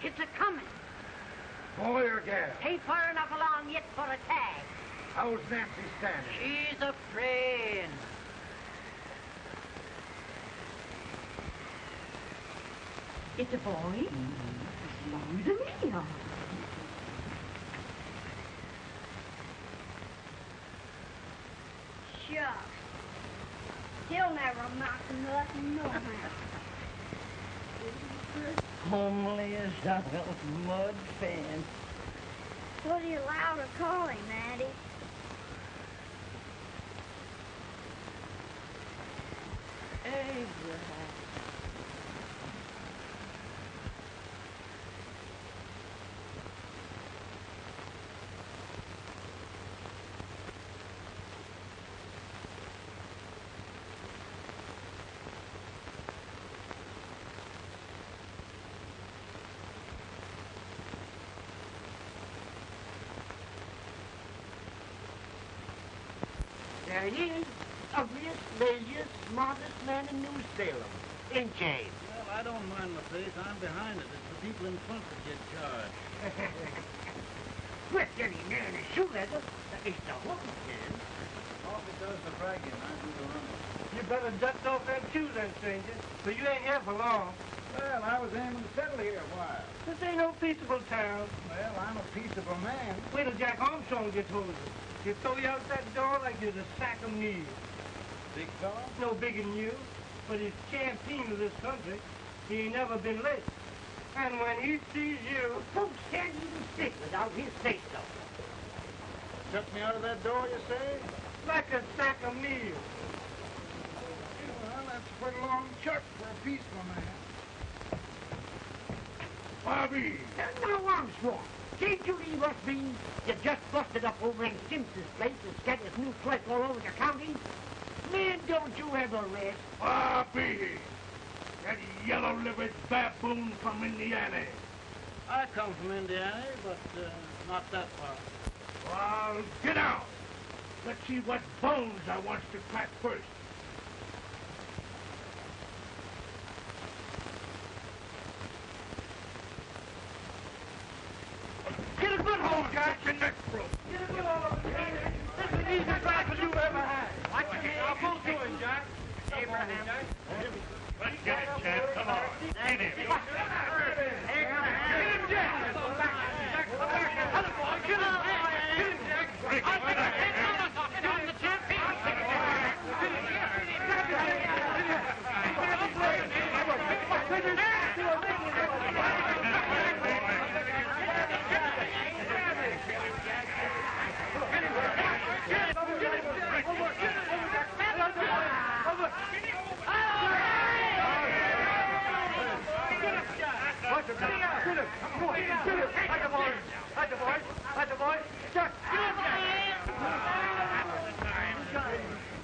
It's a-coming. Boy or gal? Ain't far enough along yet for a tag. How's Nancy standing? She's a praying. It's a boy. As long as a me. Shucks. He'll never amount to nothing, no how. Homely as a mud fan. What are you allowed to call him, Maddie? Abraham. There he is, ugliest, laziest, smartest man in New Salem. In James. Well, I don't mind my face. I'm behind it. It's the people in front that get charged. Quit getting near the shoe leather. At least the hook can. Coffee does the bragging. I do the running. You better dust off that shoe then, stranger, so you ain't here for long. Well, I was aiming to settle here a while. This ain't no peaceable town. Well, I'm a peaceable man. Wait till Jack Armstrong gets hold of you. He'll throw you out that door like you're a sack of meal. Big fella? No bigger than you, but he's champion of this country. He ain't never been late. And when he sees you, Folks can't even sit without his say-so. Shut me out of that door, you say? like a sack of meal. Well, that's a pretty long chart for a peaceful man. Bobby! Now, Armstrong, can't you leave us be? You just busted up over in Simpson's place and scattered new flesh all over the county. Man, don't you ever rest. Bobby! That yellow-livered baboon from Indiana. I come from Indiana, but not that far. Well, get out. Let's see what bones I want to crack first. Get a good hold, Jack. Your neck broke. Get a good hold. This is the easiest rifle you ever had. Watch it. I'll pull to him, Jack. Abraham. Let's get it, Chad. Come on. Get him. Get him, Jack. Other boy, get him. Get him, Jack.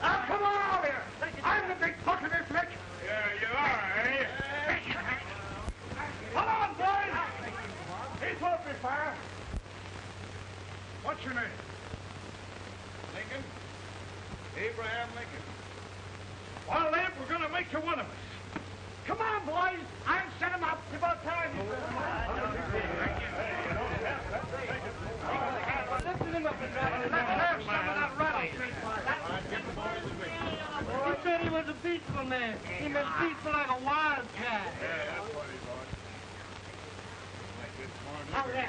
Come on out here! I'm the big buck of this lick! Yeah, you are, eh? Come on, boys! He's won't be fire! What's your name? Lincoln? Abraham Lincoln. Well, then, we're gonna make you one of us. Come on, boys! I'll set him up. It's about time. Lift him up and let's have some of that rattlesnake. He said he was a peaceful man. He meant peaceful like a wildcat. Yeah, that's what he was. Like this corn liquor.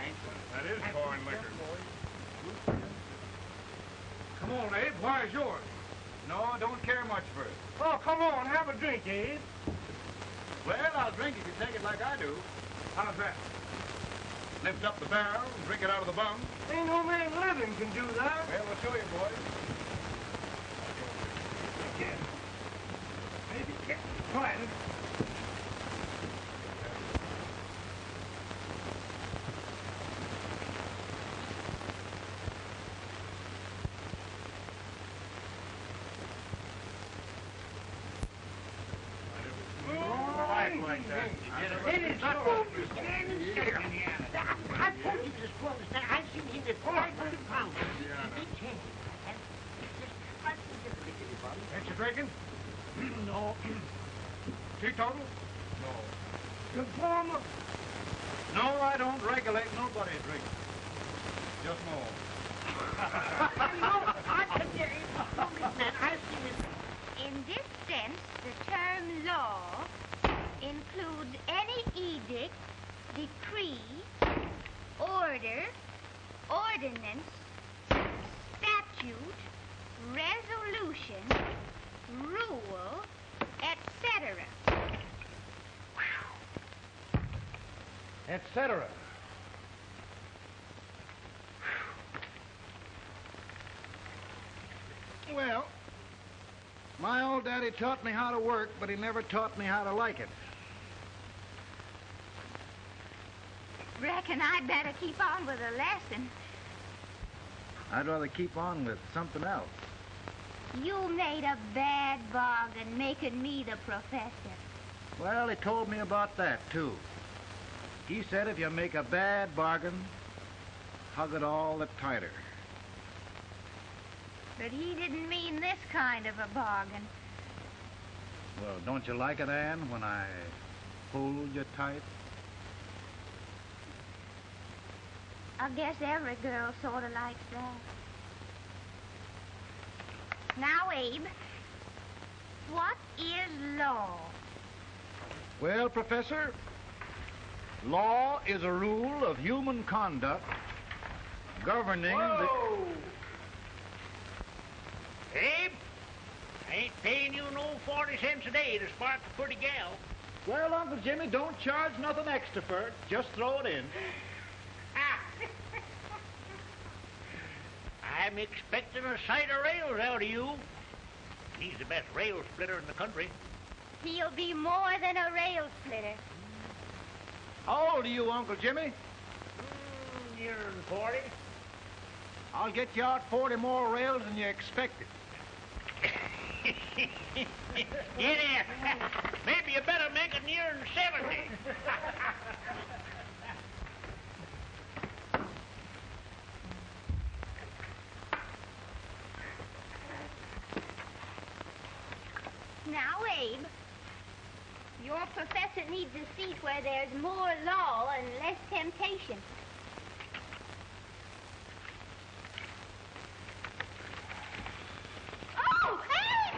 That is corn liquor. Come on, Abe. Why is yours? No, I don't care much for it. Oh, come on. Have a drink, Abe. Well, I'll drink if you take it like I do. How's that? Lift up the barrel and drink it out of the bung. Ain't no man living can do that. Well, I'll show you, boys. Maybe get quiet. Like that. It is not over. Standing still. I told you this was that I've seen him at 500 pounds. Big chance. Ain't you drinking? No. Teetotal? No. Conformer? No, I don't regulate nobody's drinking. Just more. I can hear man, I see it. In this sense, the term law includes any edict, decree, order, ordinance, statute, resolution, rule, etc. Etc. Well, my old daddy taught me how to work, but he never taught me how to like it. Reckon I'd better keep on with the lesson. I'd rather keep on with something else. You made a bad bargain making me the professor. Well, he told me about that, too. He said if you make a bad bargain, hug it all the tighter. But he didn't mean this kind of a bargain. Well, don't you like it, Anne, when I hold you tight? I guess every girl sort of likes that. Now, Abe, what is law? Well, Professor, law is a rule of human conduct governing the... Abe, I ain't paying you no 40 cents a day to spark a pretty gal. Well, Uncle Jimmy, don't charge nothing extra for it. Just throw it in. I'm expecting a sight of rails out of you. He's the best rail splitter in the country. He'll be more than a rail splitter. How old are you, Uncle Jimmy? Nearer than 40. I'll get you out 40 more rails than you expected. Get in. Maybe you better make it nearer than 70. Now, Abe, your professor needs a seat where there's more law and less temptation. Oh, Abe!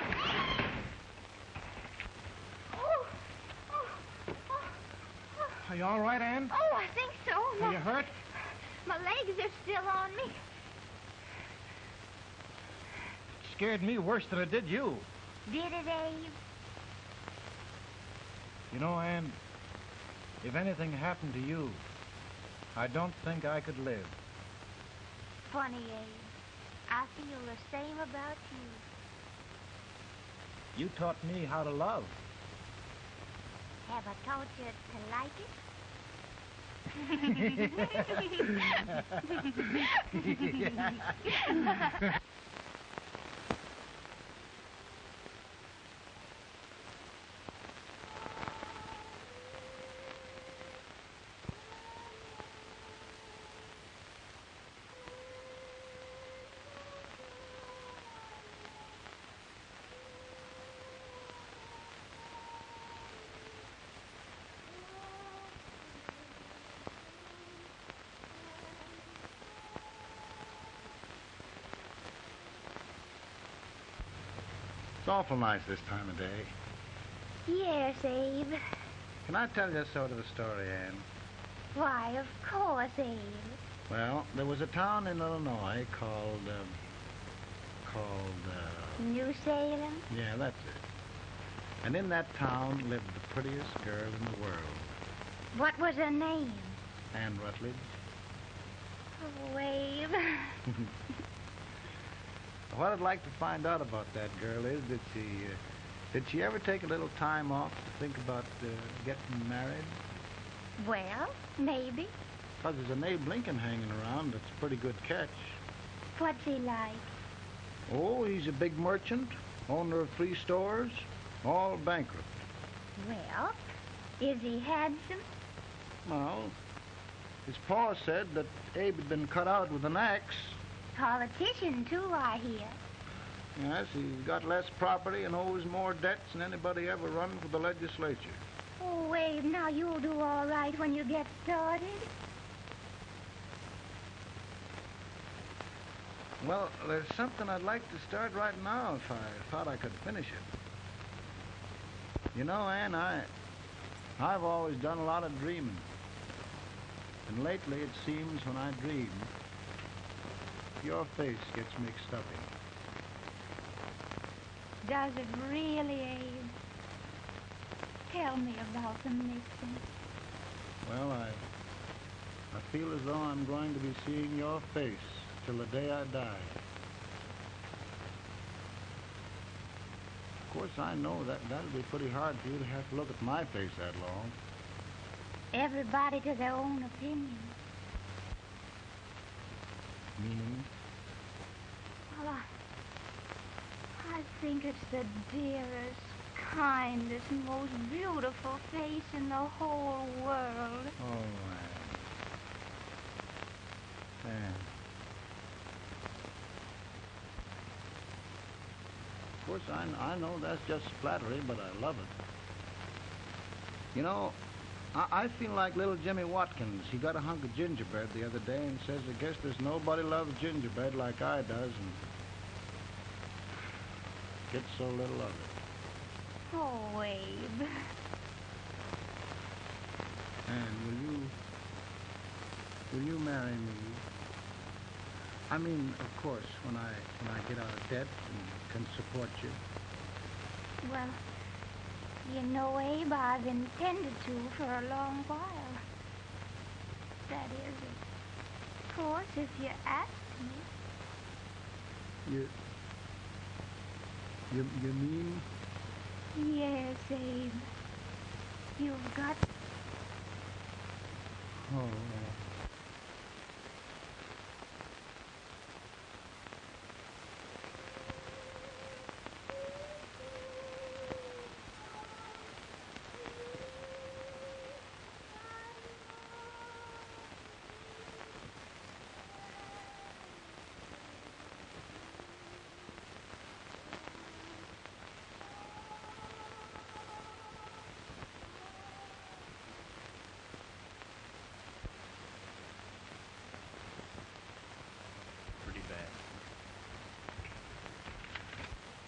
Oh, oh, oh, oh. Are you all right, Anne? Oh, I think so. Are you hurt? My legs are still on me. It scared me worse than it did you. Did it, Abe? You know, Anne, if anything happened to you, I don't think I could live. Funny, Abe. I feel the same about you. You taught me how to love. Have I taught you to like it? It's awful nice this time of day. Yes, Abe. Can I tell you sort of a story, Anne? Why, of course, Abe. Well, there was a town in Illinois called, New Salem? yeah, that's it. And in that town lived the prettiest girl in the world, What was her name? Anne Rutledge. Oh, Abe. What I'd like to find out about that girl is, did she ever take a little time off to think about getting married? Well, maybe. Because there's an Abe Lincoln hanging around that's a pretty good catch. What's he like? Oh, he's a big merchant, owner of 3 stores, all bankrupt. Well, is he handsome? Well, his pa said that Abe had been cut out with an axe. Politician, too, I hear. Yes, he's got less property and owes more debts than anybody ever run for the legislature. Oh, Abe, now you'll do all right when you get started. Well, there's something I'd like to start right now if I thought I could finish it. You know, Ann, I've always done a lot of dreaming. And lately it seems when I dream, your face gets mixed up in it. Does it really, Abe? Tell me about the mixing. Well, I feel as though I'm going to be seeing your face till the day I die. Of course, I know that'll be pretty hard for you to have to look at my face that long. Everybody to their own opinion. Meaning? Well, I think it's the dearest, kindest, most beautiful face in the whole world. Oh, Ann. Of course, I know that's just flattery, but I love it. You know, I feel like little Jimmy Watkins. He got a hunk of gingerbread the other day and says, I guess there's nobody loves gingerbread like I does, and gets so little of it. Oh, Abe. And will you marry me? I mean, of course, when I get out of debt and can support you. Well, you know, Abe, I've intended to for a long while. That is, of course, if you ask me. You mean? Yes, Abe. You've got... Oh, Pretty bad.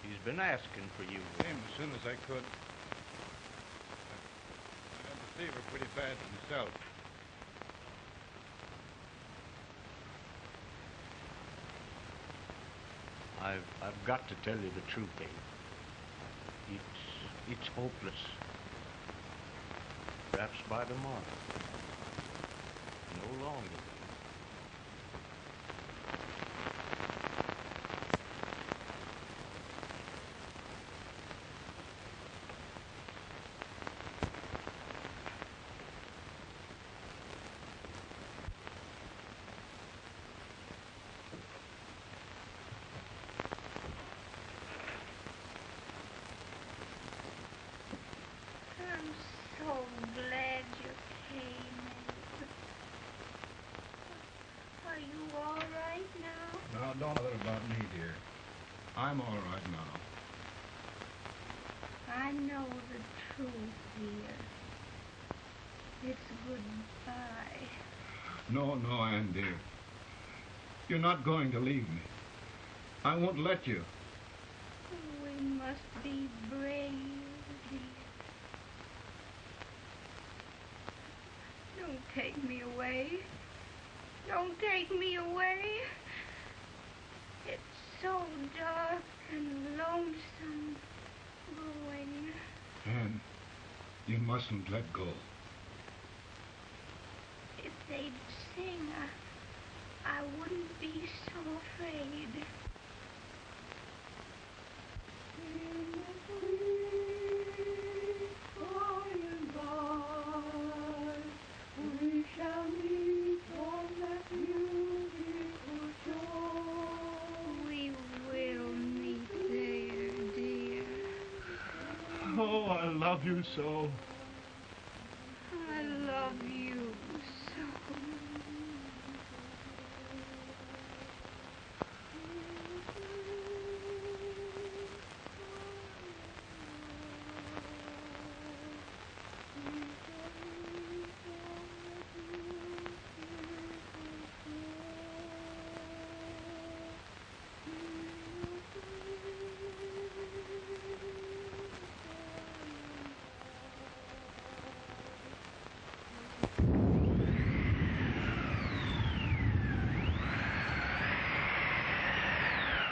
He's been asking for you. Came as soon as I could. I had the fever pretty bad myself. I've got to tell you the truth, Abe. It's hopeless. Perhaps by tomorrow. No longer. I'm so glad you came, Abe. Are you all right now? now don't bother about me, dear. I'm all right now. I know the truth, dear. It's goodbye. No, Ann, dear. You're not going to leave me. I won't let you. We must be brave, dear. Don't take me away. Don't take me away. It's so dark and lonesome going. Ann, you mustn't let go. If they'd sing, I wouldn't be so afraid. We shall meet on that beautiful shore. We will meet there, dear. Oh, I love you so. I love you so.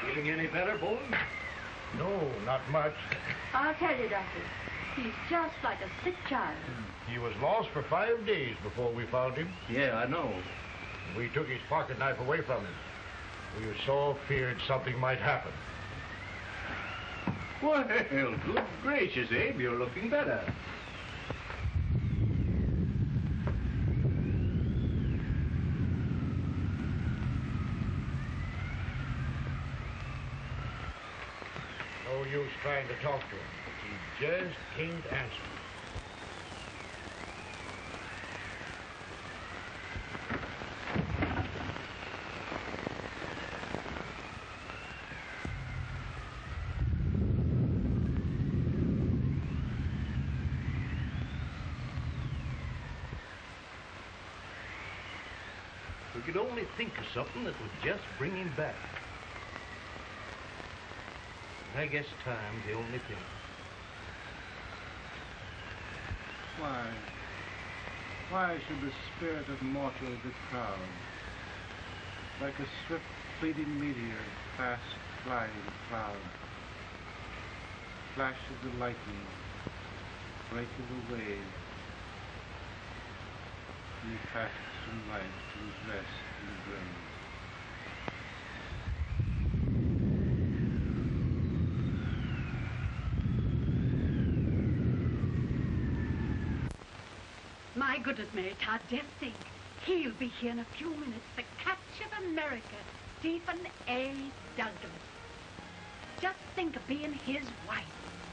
Feeling any better, Bolton? No, not much. I'll tell you, Doctor. He's just like a sick child. He was lost for 5 days before we found him. Yeah, I know. We took his pocket knife away from him. We were so feared something might happen. Well, good gracious, Abe, you're looking better. No use trying to talk to him. He just can't answer. We could only think of something that would just bring him back. I guess time's the only thing. Why should the spirit of mortal be proud? Like a swift fleeting meteor, fast flying cloud. Flash of the lightning, break of the wave. He passes from life to his rest in the grave. My goodness, Mary Todd, just think. He'll be here in a few minutes. The catch of America, Stephen A. Douglas. Just think of being his wife.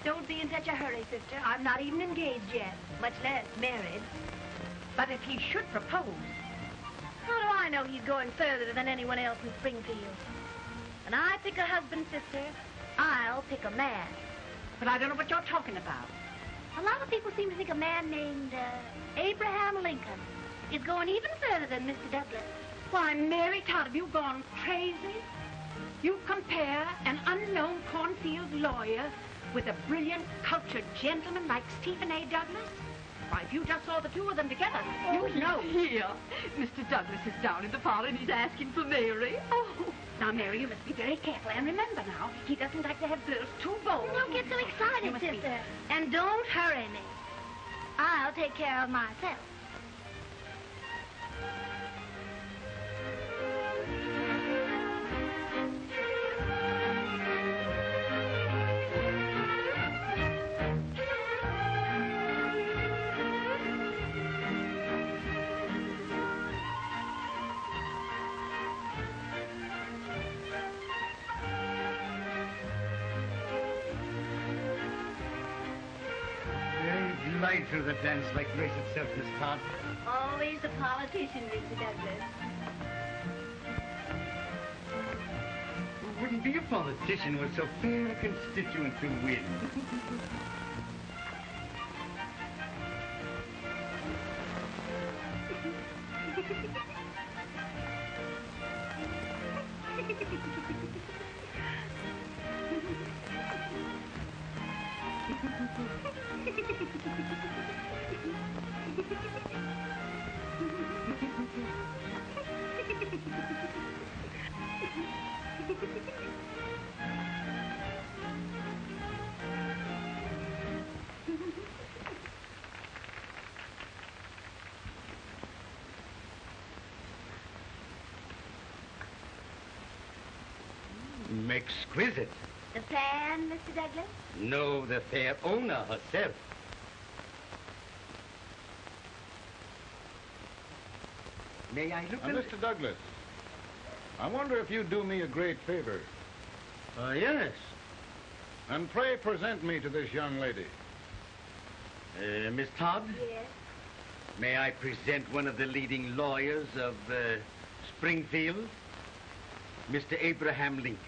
Don't be in such a hurry, sister. I'm not even engaged yet, much less married. But if he should propose, How do I know he's going further than anyone else in Springfield? When I pick a husband, sister, I'll pick a man. but I don't know what you're talking about. A lot of people seem to think a man named Abraham Lincoln is going even further than Mr. Douglas. Why, Mary Todd, have you gone crazy? You compare an unknown cornfield lawyer with a brilliant, cultured gentleman like Stephen A. Douglas? Why, if you just saw the two of them together, you'd know. Here, Mr. Douglas is down in the parlor and he's asking for Mary. Oh, now, Mary, you must be very careful. And remember now, he doesn't like to have girls too bold. Don't get so You excited, must be- sister. And don't hurry me. I'll take care of myself. Glide through the dance like grace itself, Miss Todd. Always the politician, Mr. Douglas. Wouldn't be a politician with so fair a constituent to win. Exquisite. The plan, Mr. Douglas? No, the fair owner herself. May I look at Mr. Douglas, I wonder if you'd do me a great favor. Yes. And pray present me to this young lady. Miss Todd, Yes. may I present one of the leading lawyers of Springfield, Mr. Abraham Lincoln.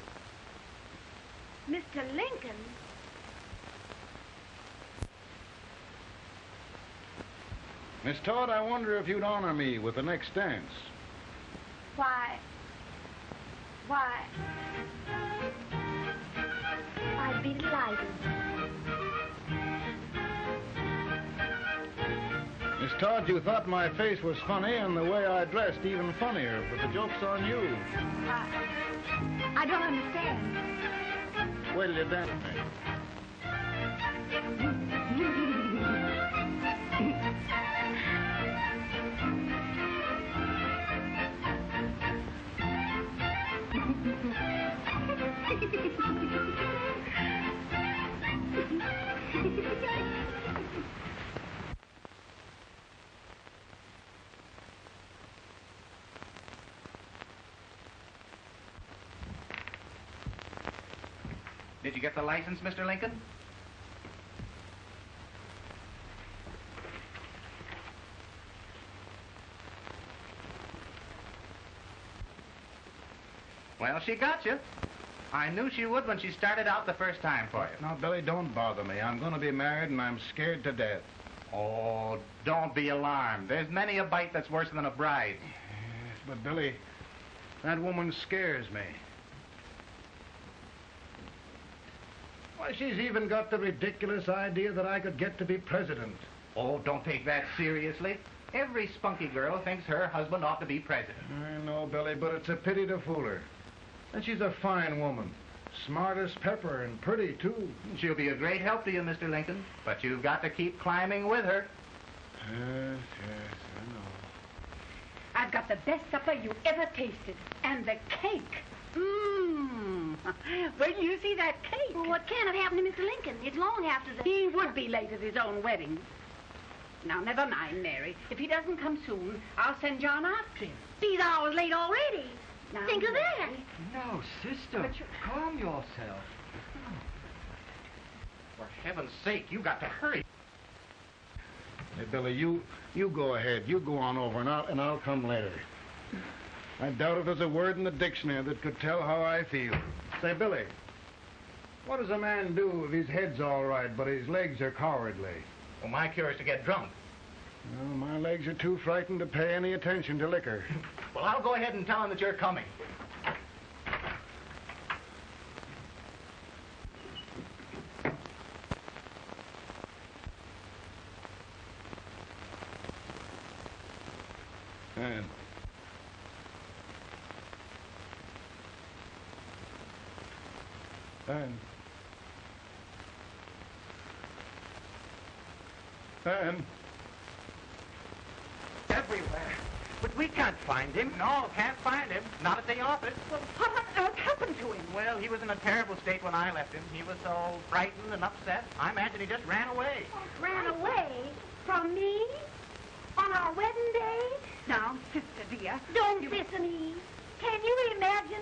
Mr. Lincoln? Miss Todd, I wonder if you'd honor me with the next dance. Why? I'd be delighted. Miss Todd, you thought my face was funny and the way I dressed even funnier, but the joke's on you. I don't understand. Wait till you dance with me. Did you get the license, Mr. Lincoln? Well, she got you. I knew she would when she started out the first time for you. Now, Billy, don't bother me. I'm going to be married, and I'm scared to death. Oh, don't be alarmed. There's many a bite that's worse than a bride. Yes, but, Billy, that woman scares me. Why, she's even got the ridiculous idea that I could get to be president. Oh, don't take that seriously. Every spunky girl thinks her husband ought to be president. I know, Billy, but it's a pity to fool her. And she's a fine woman. Smart as pepper and pretty, too. She'll be a great help to you, Mr. Lincoln. But you've got to keep climbing with her. Yes, I know. I've got the best supper you ever tasted. And the cake. Mmm. Where do you see that cake? Well, what can have happened to Mr. Lincoln? It's long after the... He would be late at his own wedding. Now, never mind, Mary. If he doesn't come soon, I'll send John after him. He's hours late already. Now, Think of that. No, sister. Calm yourself. For heaven's sake, you got to hurry. Hey, Billy, you go ahead. You go on over, and I'll come later. I doubt if there's a word in the dictionary that could tell how I feel. Say, Billy, what does a man do if his head's all right, but his legs are cowardly? Well, my cure is to get drunk. Well, my legs are too frightened to pay any attention to liquor. Well, I'll go ahead and tell him that you're coming. And everywhere. But we can't find him. No, can't find him. Not at the office. Well, what on earth happened to him? Well, he was in a terrible state when I left him. He was so frightened and upset. I imagine he just ran away. Ran away? From me? On our wedding day? Now, sister dear. Don't listen to me. Can you imagine?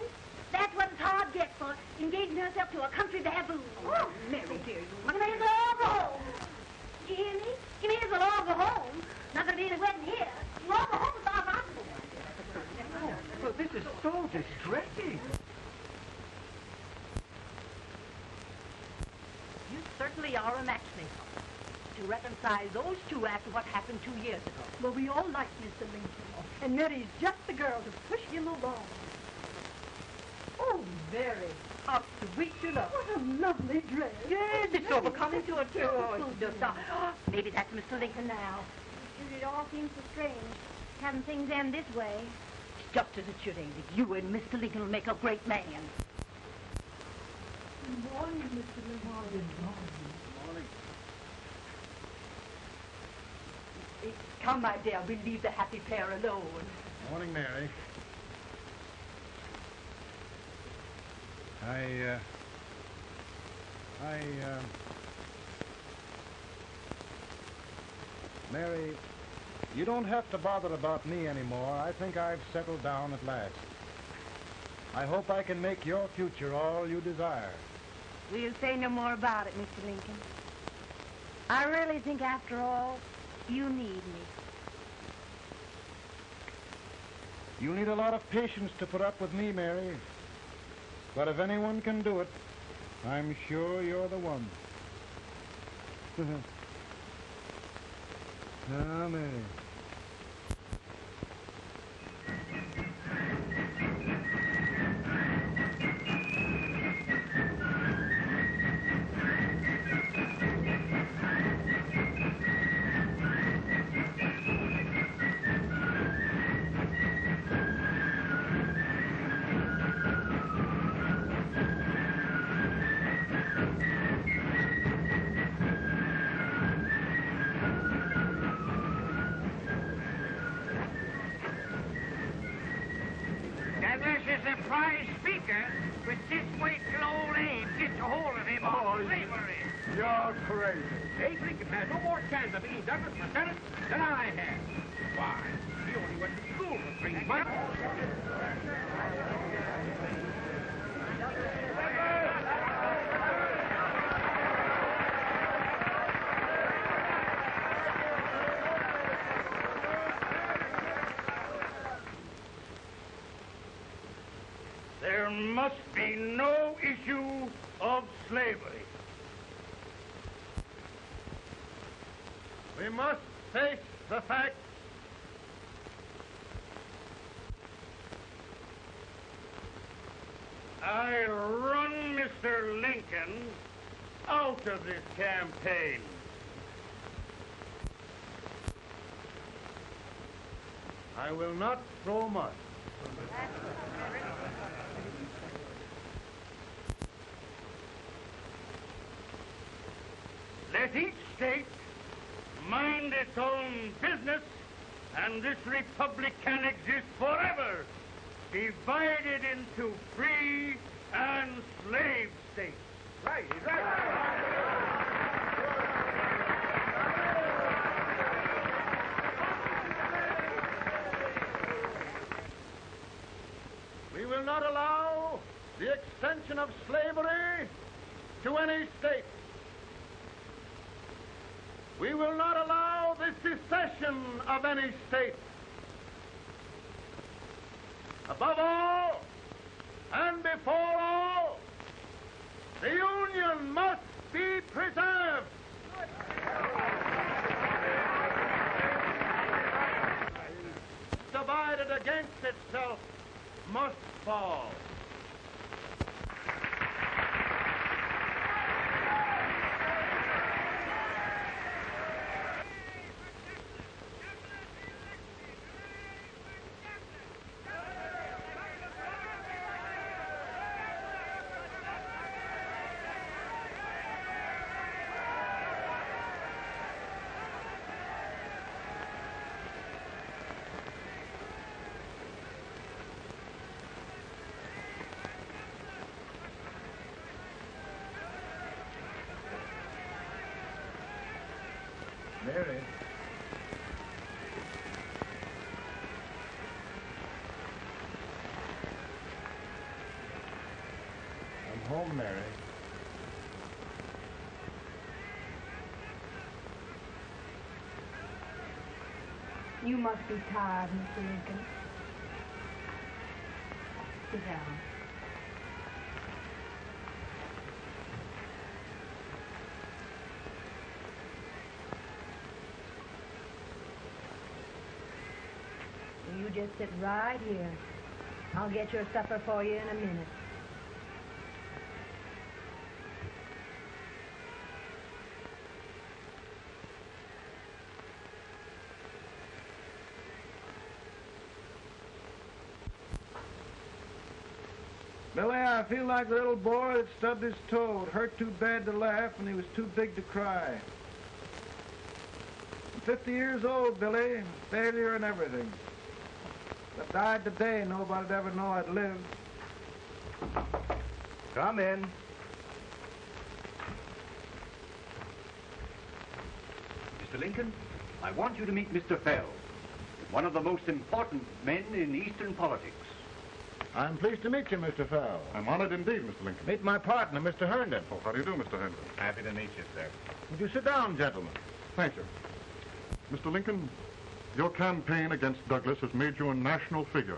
That's what his heart gets for engaging herself to a country baboon. Oh, Mary, dear, You may as well all go home. You hear me? You may as well all go home. Not gonna be any wedding here. You all go home as far as possible. Well, this is so distressing. You certainly are a matchmaker. To reconcile those two after what happened 2 years ago. Well, we all like Mr. Lincoln. And Mary's just the girl to push him along. Oh, Mary, how sweet you look. What a lovely dress. Yes, it's so becoming to her, too. Oh, it's just, maybe that's Mr. Lincoln now. It all seems so strange, having things end this way. Just as it should, Amy. You and Mr. Lincoln will make a great man. Good morning, Mr. Lincoln. Good morning. Come, my dear, we'll leave the happy pair alone. Morning, Mary. Mary, you don't have to bother about me anymore. I think I've settled down at last. I hope I can make your future all you desire. We'll say no more about it, Mr. Lincoln. I really think, after all, you need me. You need a lot of patience to put up with me, Mary. But if anyone can do it, I'm sure you're the one. Amen. Douglas is a prize speaker, but just wait till old Abe gets a hold of him on slavery. You're crazy. Abe Lincoln has no more chance of being Douglas for Senate than I have. Why? He only went to school for 3 months. There must be no issue of slavery. We must face the facts. I run Mr. Lincoln out of this campaign. I will not throw mud. Let each state mind its own business, and this republic can exist forever, divided into free and slave states. Right, he's right. We will not allow the extension of slavery to any state. We will not allow the secession of any state. Above all, and before all, the Union must be preserved. Divided against itself must fall. Mary. I'm home, Mary. You must be tired, Mr. Lincoln. Sit down. You just sit right here. I'll get your supper for you in a minute. Billy, I feel like the little boy that stubbed his toe. It hurt too bad to laugh, and he was too big to cry. I'm 50 years old, Billy. Failure and everything. If I died today, nobody'd ever know I'd lived. Come in. Mr. Lincoln, I want you to meet Mr. Fell, one of the most important men in Eastern politics. I'm pleased to meet you, Mr. Fell. I'm honored indeed, Mr. Lincoln. Meet my partner, Mr. Herndon. Oh, how do you do, Mr. Herndon? Happy to meet you, sir. Would you sit down, gentlemen? Thank you. Mr. Lincoln, your campaign against Douglas has made you a national figure.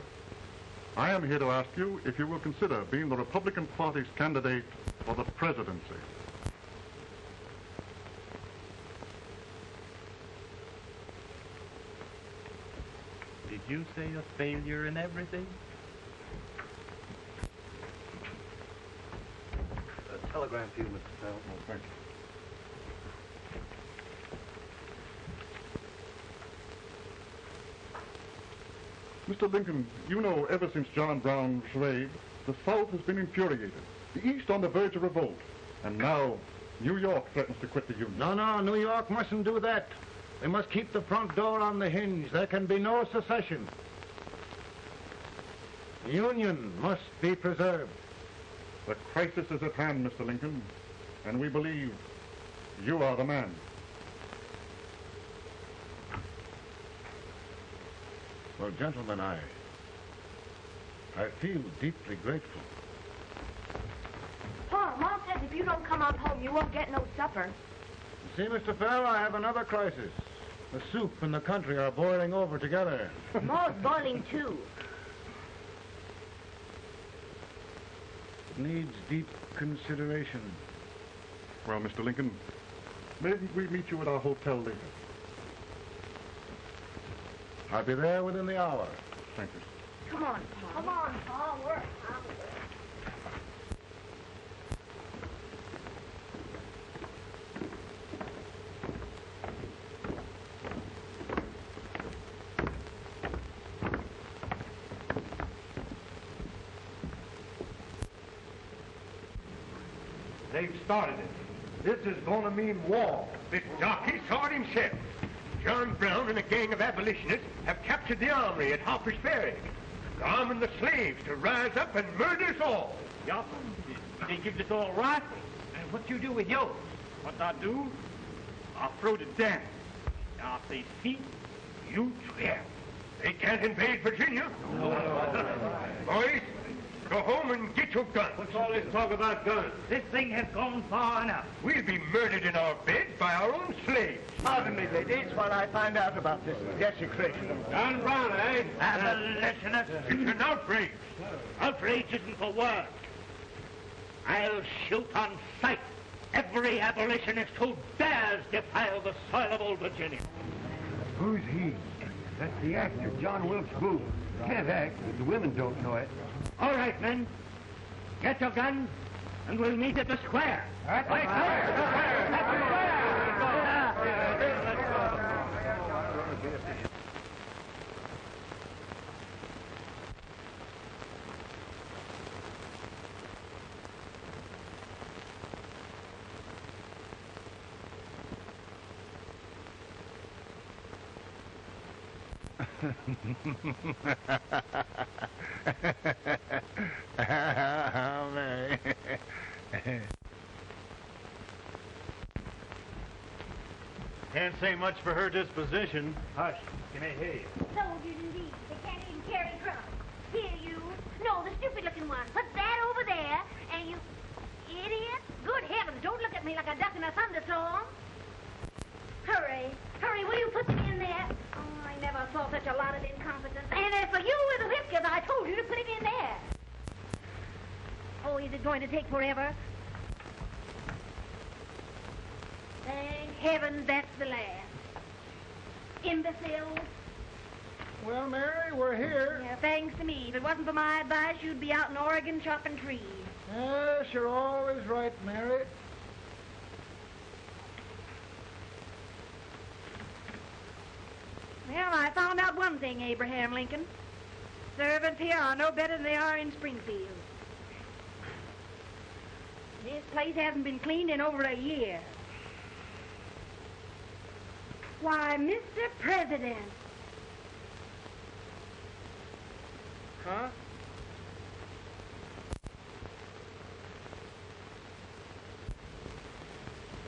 I am here to ask you if you will consider being the Republican Party's candidate for the presidency. you say a failure in everything? A telegram for you, Mr. Fell. Oh, thank you. Mr. Lincoln, you know ever since John Brown was raised, the South has been infuriated. The East on the verge of revolt. And now, New York threatens to quit the Union. No, New York mustn't do that. They must keep the front door on the hinge. There can be no secession. The Union must be preserved. The crisis is at hand, Mr. Lincoln, and we believe you are the man. Well, gentlemen, I feel deeply grateful. Pa, Mom says if you don't come on home, you won't get no supper. You see, Mr. Fell, I have another crisis. The soup and the country are boiling over together. Ma's boiling, too. It needs deep consideration. Well, Mr. Lincoln, maybe we meet you at our hotel later. I'll be there within the hour. Thank you. Come on, Pa. Come on, Pa. We're They've started it. This is going to mean war. The jockey saw it himself. John Brown and a gang of abolitionists have captured the armory at Harper's Ferry. They're arming the slaves to rise up and murder us all. Yup. They give us all rifles. And what you do with yours? What I do? I throw the down. Now if they see, you trap. They can't invade Virginia. Boys, go home and get your guns. What's all this talk about guns? This thing has gone far enough. We'll be murdered in our beds by our own slaves. Pardon me, ladies, while I find out about this desecration. John Brown, eh? Abolitionists. It's an outrage. Outrage isn't the word. I'll shoot on sight every abolitionist who dares defile the soil of Old Virginia. Who's he? That's the actor, John Wilkes Booth. Can't act, but the women don't know it. All right, men. Get your guns, and we'll meet at the square. At the square! How Mary. Can't say much for her disposition. Hush. Can I hear you? Soldiers indeed. They can't even carry crumbs. Here, you. No, the stupid-looking one. Put that over there, and you... Idiot. Good heavens, don't look at me like a duck in a thunderstorm. Hurry. Hurry, will you put them in there? Oh, I never saw such a lot of incompetence. And as for you with the whiskers, I told you to put him in there. Oh, is it going to take forever? Thank heavens that's the last. Imbeciles. Well, Mary, we're here. Yeah, thanks to me. If it wasn't for my advice, you'd be out in Oregon chopping trees. Yes, you're always right, Mary. Well, I found out one thing, Abraham Lincoln. Servants here are no better than they are in Springfield. This place hasn't been cleaned in over a year. Why, Mr. President. Huh?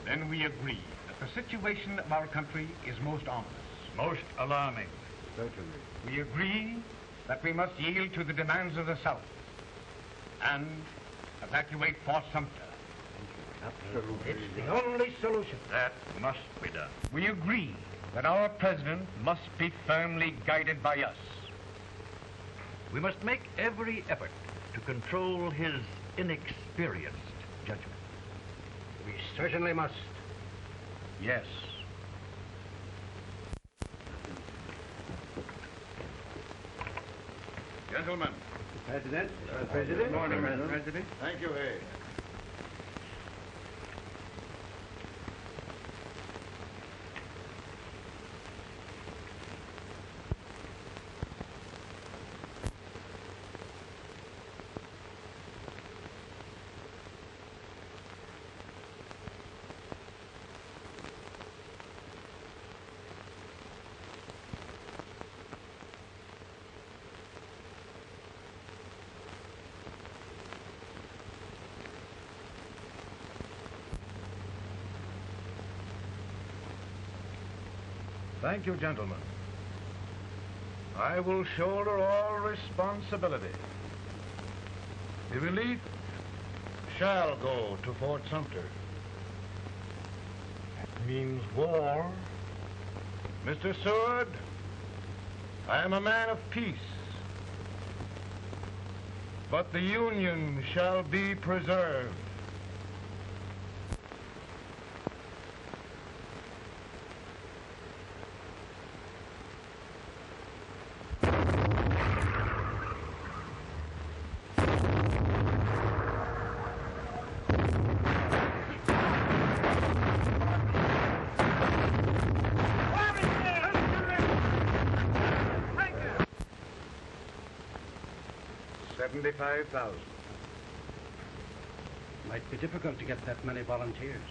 Then we agree that the situation of our country is most ominous. Most alarming. Certainly. We agree that we must yield to the demands of the South and evacuate Fort Sumter. Absolutely. It's the only solution. That must be done. We agree that our president must be firmly guided by us. We must make every effort to control his inexperienced judgment. We certainly must. Yes. Gentlemen. President. Good morning, Mr. President. Thank you, Hay. Thank you, gentlemen. I will shoulder all responsibility. The relief shall go to Fort Sumter. That means war. Mr. Seward, I am a man of peace. But the Union shall be preserved. $75,000. Might be difficult to get that many volunteers.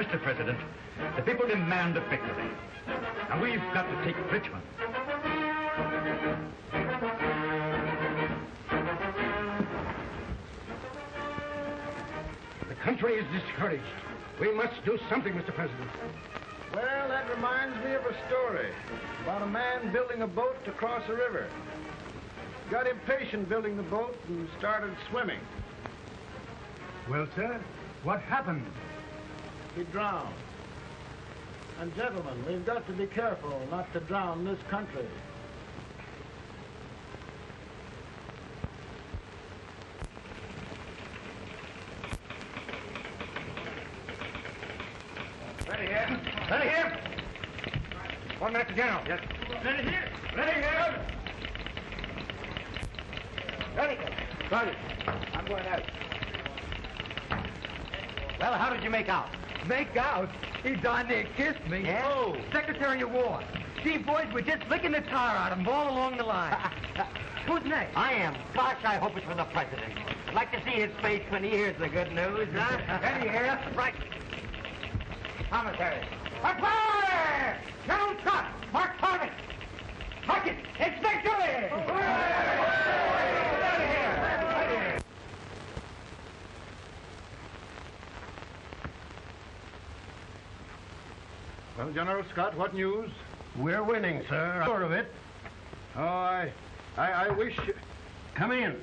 Mr. President, the people demand a victory. And we've got to take Richmond. The country is discouraged. We must do something, Mr. President. Well, that reminds me of a story about a man building a boat to cross a river. Got impatient building the boat and started swimming. Well, sir, what happened? He drowned. And gentlemen, we've got to be careful not to drown this country. Ready here. Ready here. 1 minute to General. Yes. Ready here. Ready here. Ready, Sergeant. I'm going out. Well, how did you make out? Make out? He darn near kissed me. Yeah? Oh, Secretary of War. See, boys, we're just licking the tar out of him all along the line. Who's next? I am. Gosh, I hope it's for the president. I'd like to see his face when he hears the good news, huh? Ready here. Right. Commissary. Fire! General Scott! Mark Target! Mark it! It's victory! Well, General Scott, what news? We're winning, sir. I'm sure of it. Oh, I wish... Come in.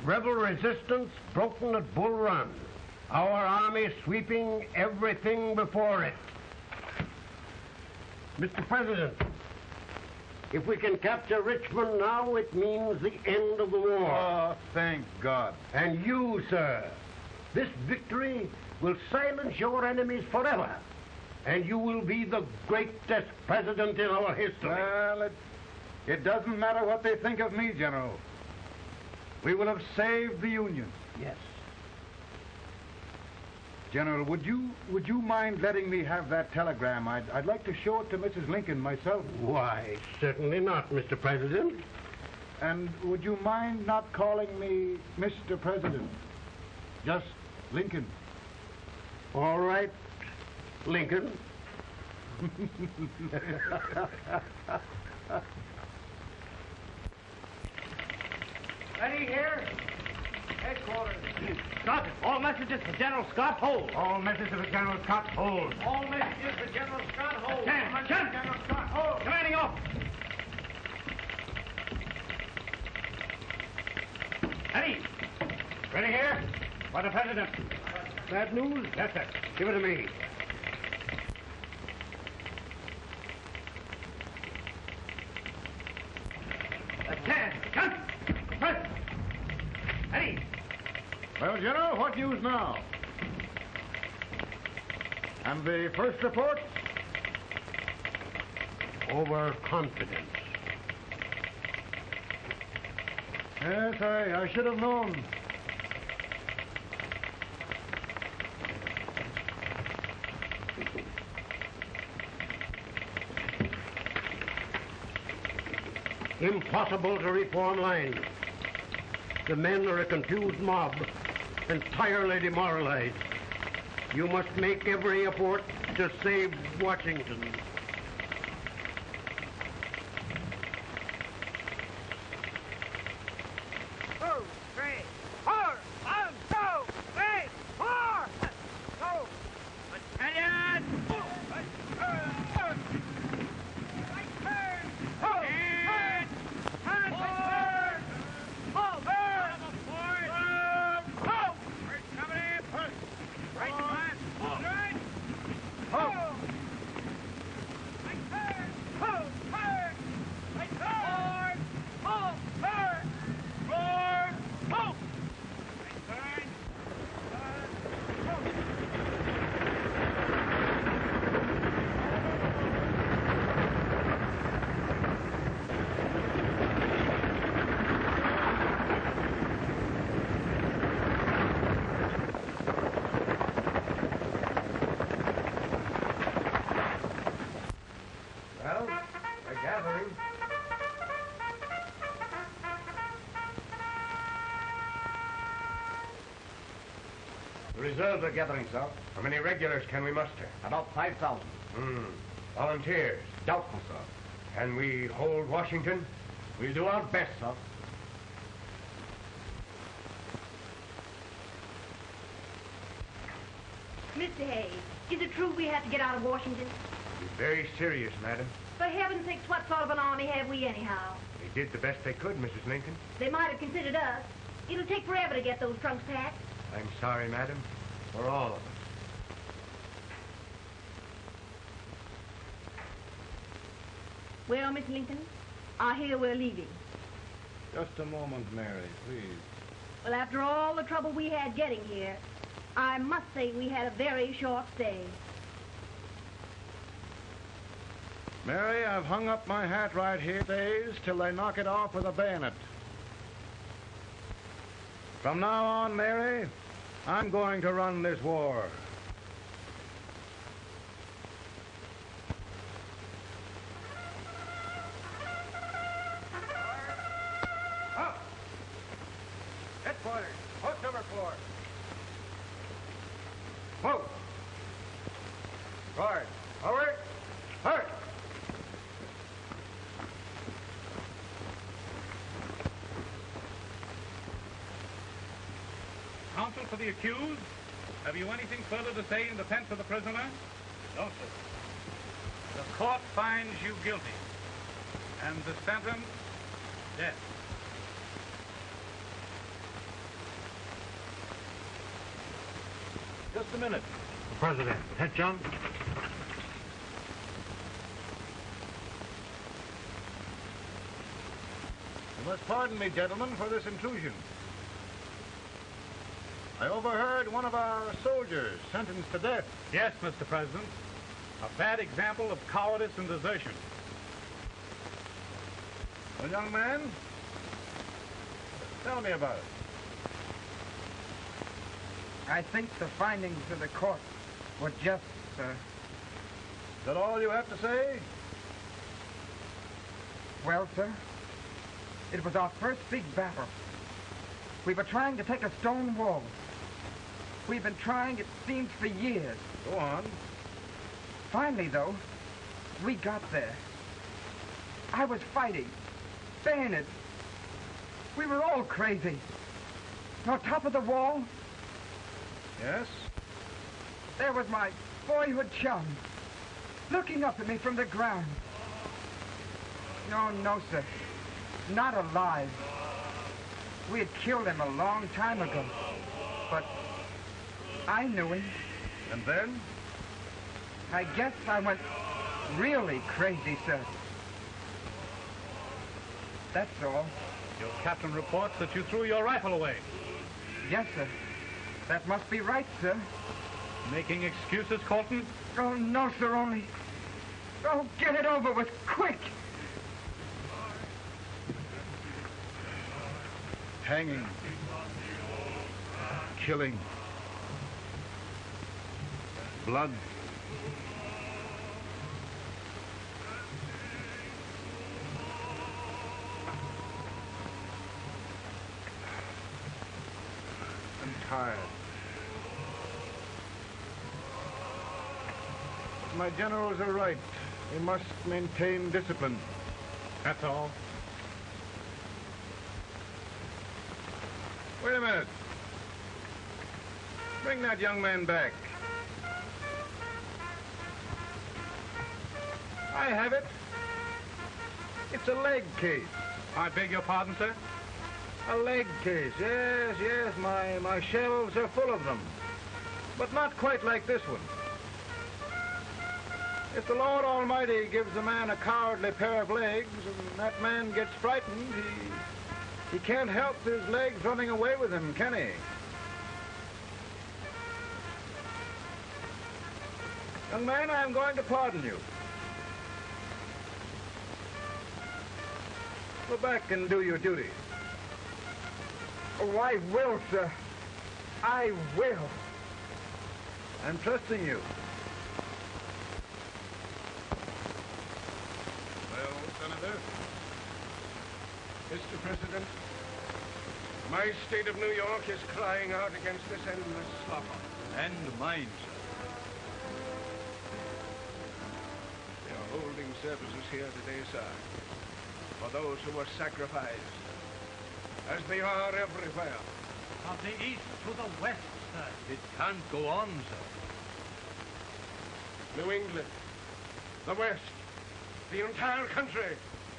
Rebel resistance broken at Bull Run. Our army sweeping everything before it. Mr. President, if we can capture Richmond now, it means the end of the war. Oh, thank God. And you, sir, this victory will silence your enemies forever. And you will be the greatest president in our history. Well, it doesn't matter what they think of me, General. We will have saved the Union. Yes. General, would you mind letting me have that telegram? I'd like to show it to Mrs. Lincoln myself. Why, certainly not, Mr. President. And would you mind not calling me Mr. President? Just Lincoln. All right, Lincoln. Ready here. Headquarters. Scott, all messages for General Scott, hold. All messages for General Scott, hold. All messages for General Scott, hold. Stand. General Scott, hold. Commanding officer. Ready. Ready here? For the President. Bad news? Yes, sir. Give it to me. Stand. Press. Ready. Well, General, what news now? And the first report? Overconfidence. Yes, I should have known. Impossible to reform lines. The men are a confused mob, entirely demoralized. You must make every effort to save Washington. The reserves are gathering, sir. How many regulars can we muster? About 5,000. Volunteers? Doubtful, sir. Can we hold Washington? We'll do our best, sir. Mr. Hayes, is it true we have to get out of Washington? Be very serious, madam. For heaven's sakes, what sort of an army have we anyhow? They did the best they could, Mrs. Lincoln. They might have considered us. It'll take forever to get those trunks packed. I'm sorry, madam, for all of us. Well, Miss Lincoln, I hear we're leaving. Just a moment, Mary, please. Well, after all the trouble we had getting here, I must say we had a very short stay. Mary, I've hung up my hat right here days till they knock it off with a bayonet. From now on, Mary, I'm going to run this war. Up! Headquarters, post number 4. Move! Guard, forward, hurry! Counsel for the accused, have you anything further to say in defense of the prisoner? No, sir. The court finds you guilty, and the sentence, death. Just a minute. The President. Head, John. You must pardon me, gentlemen, for this intrusion. I overheard one of our soldiers sentenced to death. Yes, Mr. President. A bad example of cowardice and desertion. Well, young man, tell me about it. I think the findings of the court were just, sir. Is that all you have to say? Well, sir, it was our first big battle. We were trying to take a stone wall. We've been trying, it seems, for years. Go on. Finally, though, we got there. I was fighting, bayonet. We were all crazy. On top of the wall, yes, there was my boyhood chum, looking up at me from the ground. No, sir. Not alive. We had killed him a long time ago. But I knew him. And then? I guess I went really crazy, sir. That's all. Your captain reports that you threw your rifle away. Yes, sir. That must be right, sir. Making excuses, Colton? Oh, no, sir, only... Oh, get it over with, quick! Hanging. Killing. Blood. I'm tired. My generals are right. We must maintain discipline. That's all. Wait a minute. Bring that young man back. I have it. It's a leg case. I beg your pardon, sir? A leg case, yes. My shelves are full of them. But not quite like this one. If the Lord Almighty gives a man a cowardly pair of legs and that man gets frightened, he can't help his legs running away with him, can he? Young man, I'm going to pardon you. Go back and do your duty. Oh, I will, sir. I will. I'm trusting you. Well, Senator, Mr. President, my state of New York is crying out against this endless slaughter. And mine, sir. They are holding services here today, sir, for those who were sacrificed, as they are everywhere. From the east to the west, sir. It can't go on, sir. New England, the West, the entire country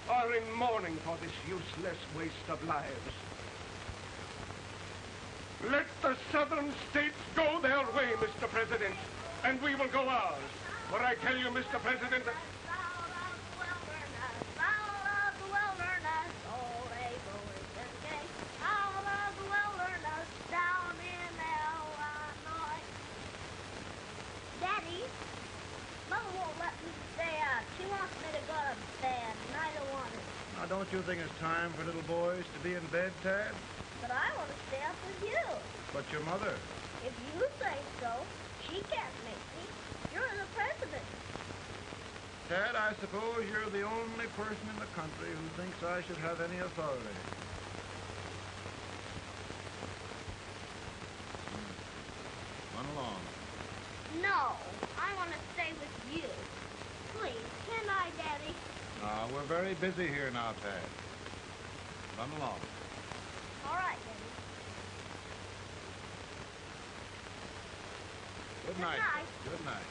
are in mourning for this useless waste of lives. Let the southern states go their way, Mr. President, and we will go ours. For I tell you, Mr. President, Don't you think it's time for little boys to be in bed, Tad? But I want to stay up with you. But your mother. If you say so, she can't make me. You're the president. Tad, I suppose you're the only person in the country who thinks I should have any authority. Run along. No, I want to stay with you. Please, can I, Daddy? We're very busy here now, Tad. Run along. All right, Daddy. Good night. night. Good night.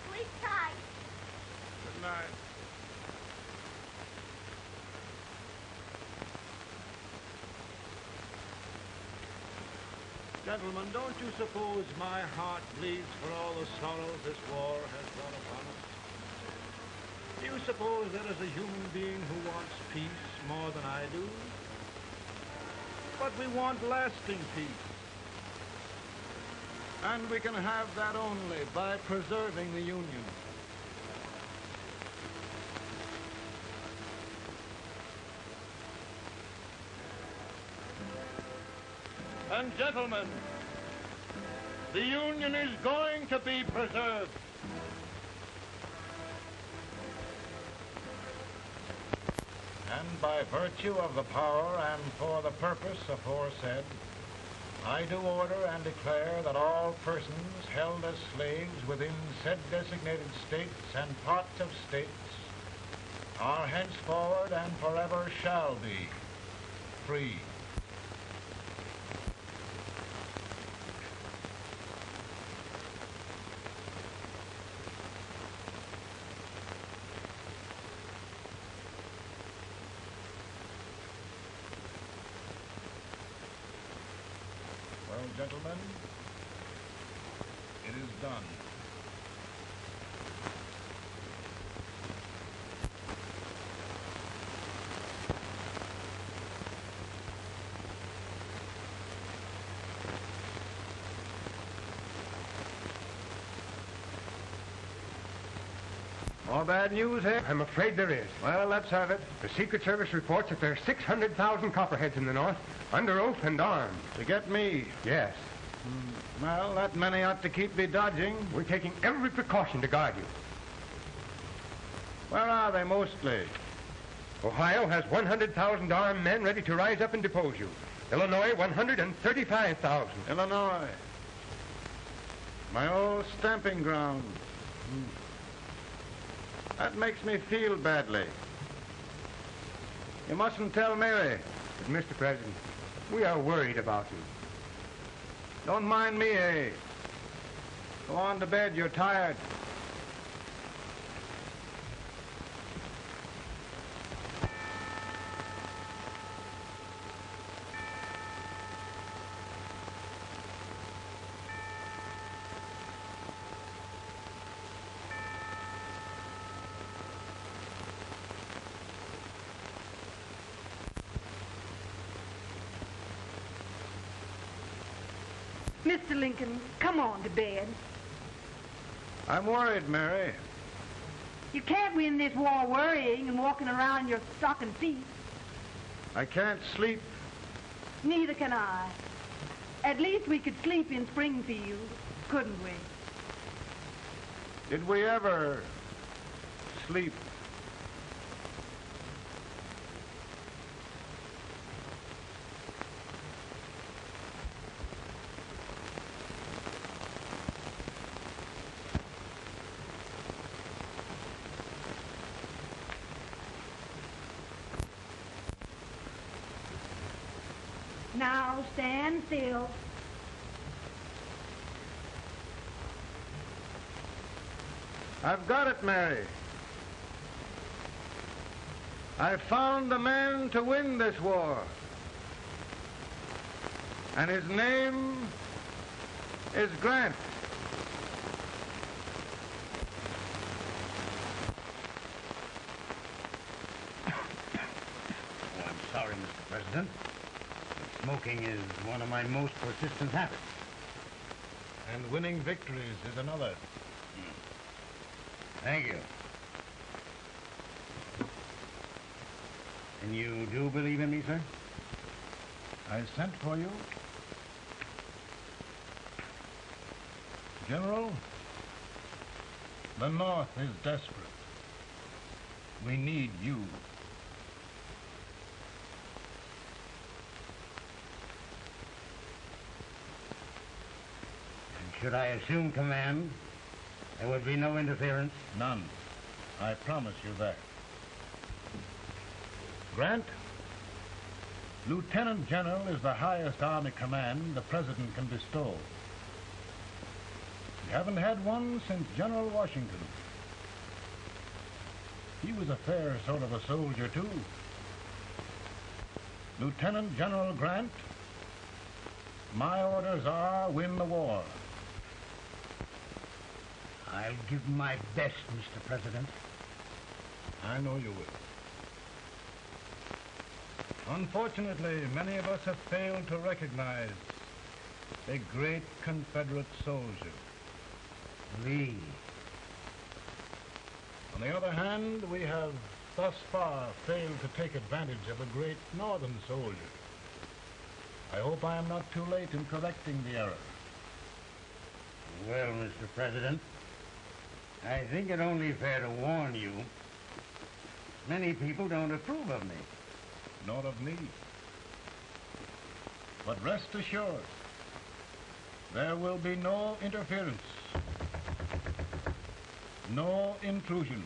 Sleep tight. Good night. Gentlemen, don't you suppose my heart bleeds for all the sorrows this war has brought upon us? Do you suppose there is a human being who wants peace more than I do? But we want lasting peace. And we can have that only by preserving the Union. And gentlemen, the Union is going to be preserved. And by virtue of the power and for the purpose aforesaid, I do order and declare that all persons held as slaves within said designated states and parts of states are henceforward and forever shall be free. Well, gentlemen, it is done. More bad news, eh? I'm afraid there is. Well, let's have it. The Secret Service reports that there are 600,000 Copperheads in the North, under oath and armed. To get me? Yes. Well, that many ought to keep me dodging. We're taking every precaution to guard you. Where are they mostly? Ohio has 100,000 armed men ready to rise up and depose you. Illinois, 135,000. Illinois. My old stamping ground. That makes me feel badly. You mustn't tell Mary. But, Mr. President, we are worried about you. Don't mind me, eh? Go on to bed. You're tired. Mr. Lincoln, come on to bed. I'm worried, Mary. You can't win this war worrying and walking around in your stocking feet. I can't sleep. Neither can I. At least we could sleep in Springfield, couldn't we? Did we ever sleep? Now stand still. I've got it, Mary. I've found the man to win this war. And his name is Grant. Oh, I'm sorry, Mr. President. But smoking is one of my most persistent habits. And winning victories is another. Thank you. And you do believe in me, sir? I sent for you. General, the North is desperate. We need you. And should I assume command, there would be no interference? None. I promise you that. Grant, Lieutenant General is the highest Army command the President can bestow. We haven't had one since General Washington. He was a fair sort of a soldier, too. Lieutenant General Grant, my orders are win the war. I'll give my best, Mr. President. I know you will. Unfortunately, many of us have failed to recognize a great Confederate soldier, Lee. On the other hand, we have thus far failed to take advantage of a great Northern soldier. I hope I am not too late in correcting the error. Well, Mr. President, I think it only fair to warn you. Many people don't approve of me. Nor of me. But rest assured, there will be no interference. No intrusion.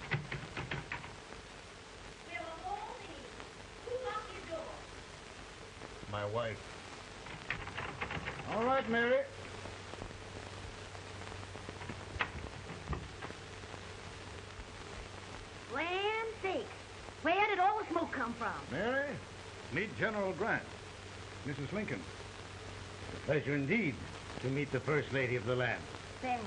My wife. All right, Mary. Land sakes. Where did all the smoke come from? Mary, meet General Grant. Mrs. Lincoln. It's a pleasure indeed to meet the First Lady of the land. Thank you.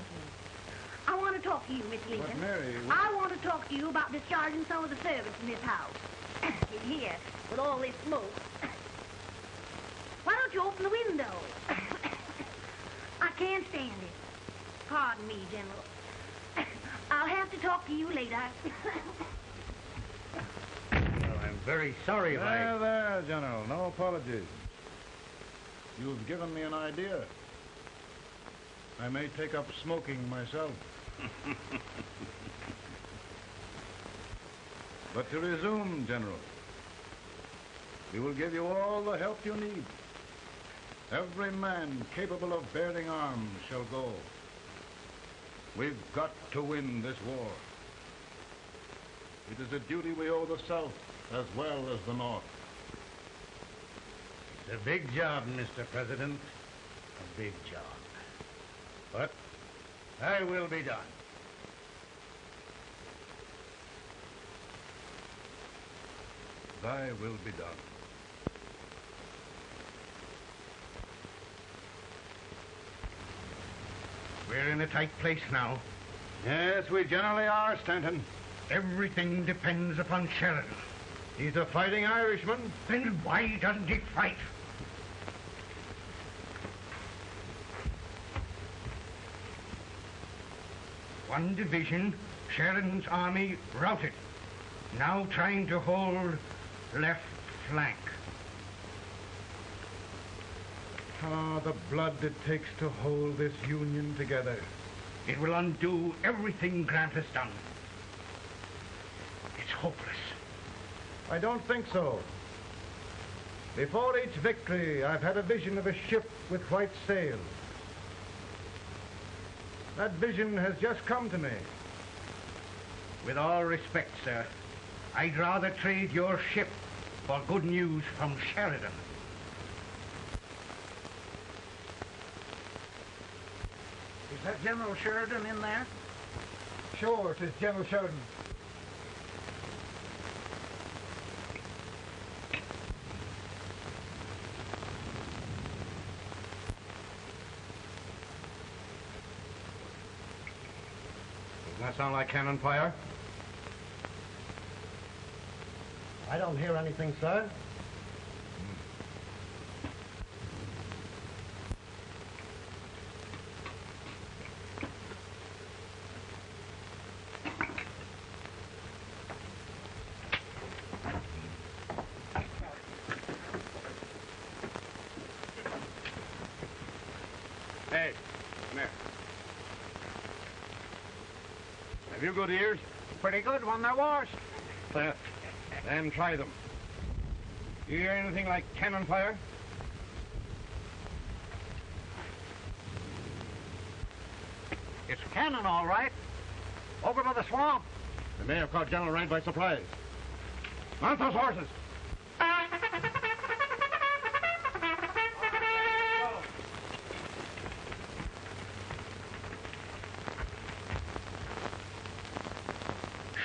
I want to talk to you, Miss Lincoln. But, Mary... I want to talk to you about discharging some of the servants in this house. Here, with all this smoke. Why don't you open the window? I can't stand it. Pardon me, General. I'll have to talk to you later. Well, I'm very sorry if There, General. No apologies. You've given me an idea. I may take up smoking myself. But to resume, General, we will give you all the help you need. Every man capable of bearing arms shall go. We've got to win this war. It is a duty we owe the South as well as the North. It's a big job, Mr. President. A big job. But I will be done. Thy will be done. We're in a tight place now. Yes, we generally are, Stanton. Everything depends upon Sheridan. He's a fighting Irishman. Then why doesn't he fight? One division, Sheridan's army, routed. Now trying to hold left flank. Ah, the blood it takes to hold this Union together. It will undo everything Grant has done. It's hopeless. I don't think so. Before each victory, I've had a vision of a ship with white sails. That vision has just come to me. With all respect, sir, I'd rather trade your ship for good news from Sheridan. Is that General Sheridan in there? Sure, it is General Sheridan. Doesn't that sound like cannon fire? I don't hear anything, sir. Have you good ears? Pretty good when they're washed. Then try them. You hear anything like cannon fire? It's cannon, all right. Over by the swamp. They may have caught General Rand by surprise. Mount those horses.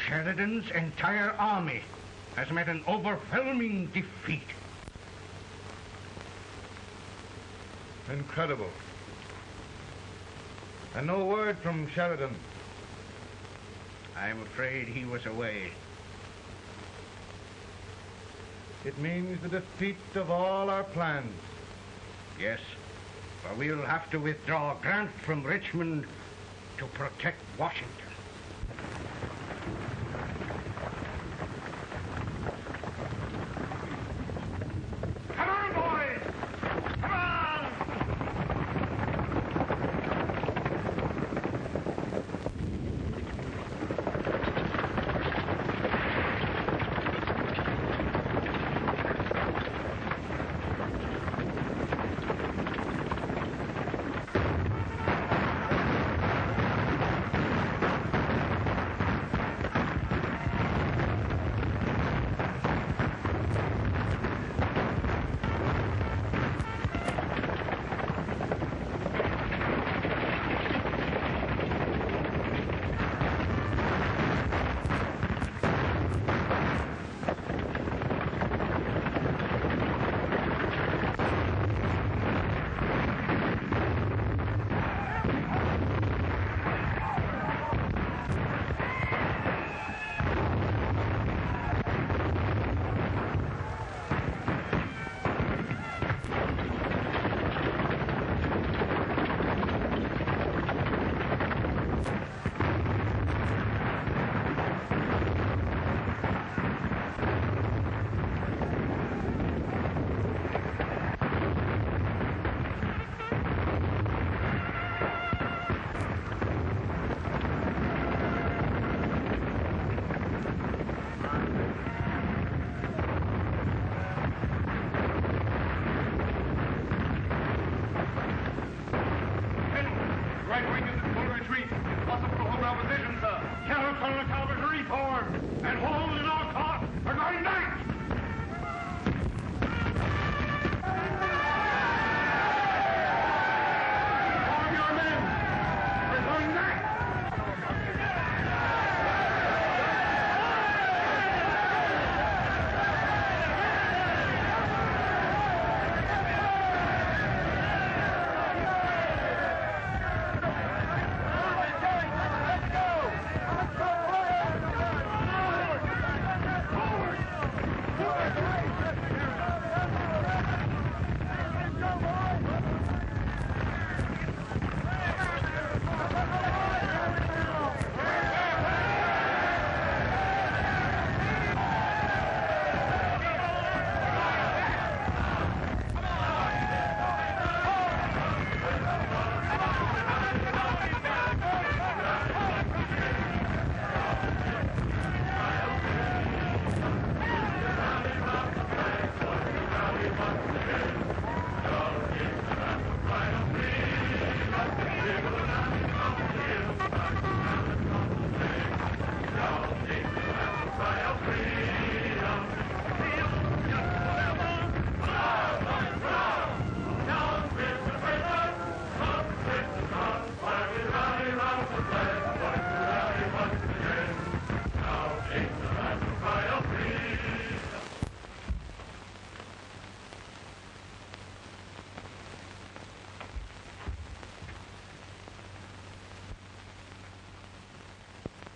Sheridan's entire army has met an overwhelming defeat. Incredible. And no word from Sheridan. I'm afraid he was away. It means the defeat of all our plans. Yes, for we'll have to withdraw Grant from Richmond to protect Washington. Come on, boys! Come on!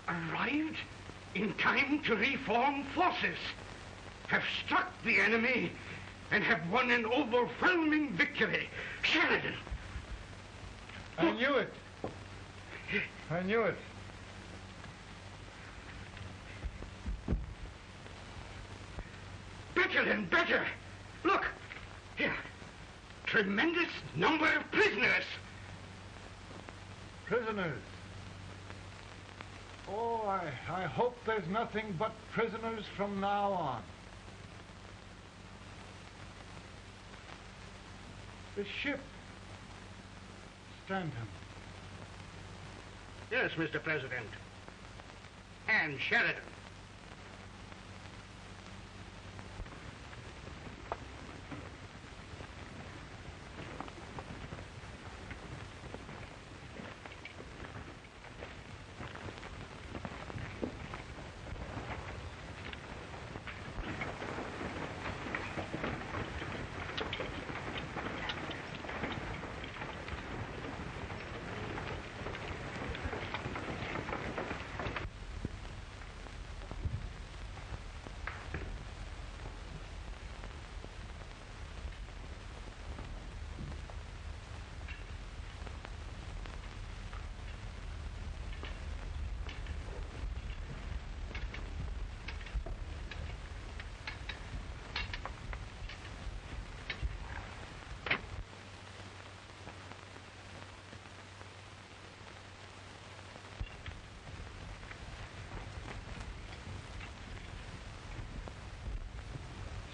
Arrived in time to reform forces, have struck the enemy, and have won an overwhelming victory. Sheridan! I knew it. I knew it. Better and better. Look, here. Tremendous number of prisoners. Prisoners? Oh, I hope there's nothing but prisoners from now on. The ship. Stanton. Yes, Mr. President. And Sheridan.